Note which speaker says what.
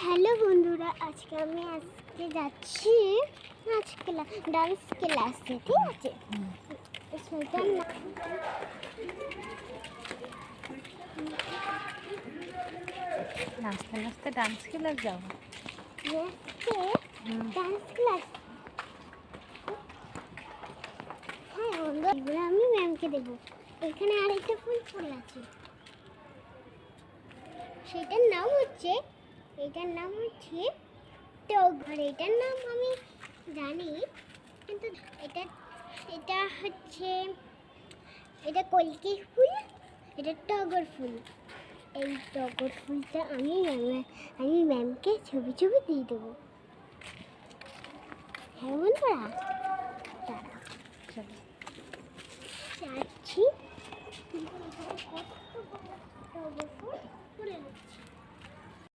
Speaker 1: Hello বন্ধুরা, আজকে যাচ্ছি ডান্স ক্লাসে। ঠিক আছে, সেটার
Speaker 2: নাচতে নাচতে ডান্স ক্লাস যাও?
Speaker 1: Dance class. হ্যাঁ বন্ধু, এগুলো আমি ম্যামকে দেবো। এখানে আরেকটা ফুল আছে, এটার নাম হচ্ছে টগর। এটার নাম আমি জানি, কিন্তু এটা কলকে ফুল, এটা টগর ফুল। এই টগর ফুলটা আমি ম্যামকে ছবি দিয়ে দেবো। হ্যাঁ বন্ধুরা, দাঁড়া যাচ্ছি। টগর ফুল